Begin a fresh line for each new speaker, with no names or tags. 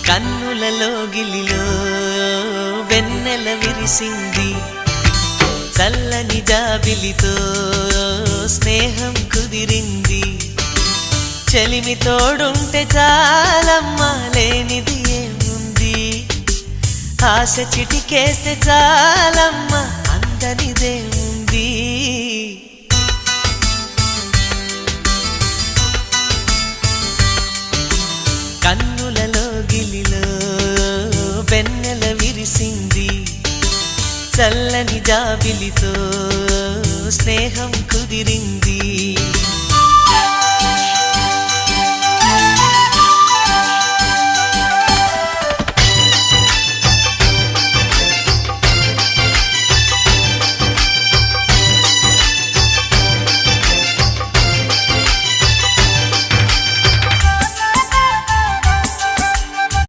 కన్నులలో గిలిలో వెన్నెల విరిసింది చల్లని జాబిలితో స్నేహం కుదిరింది చలిమి తోడుంటే చాలమ్మా లేనిది ఏముంది ఆశ చిటికేస్తే చాలమ్మా అందనిదేముంది కన్నులలో గిలిలో వెన్నెల విరిసింది చల్లని జాబిలితో స్నేహం కుదిరింది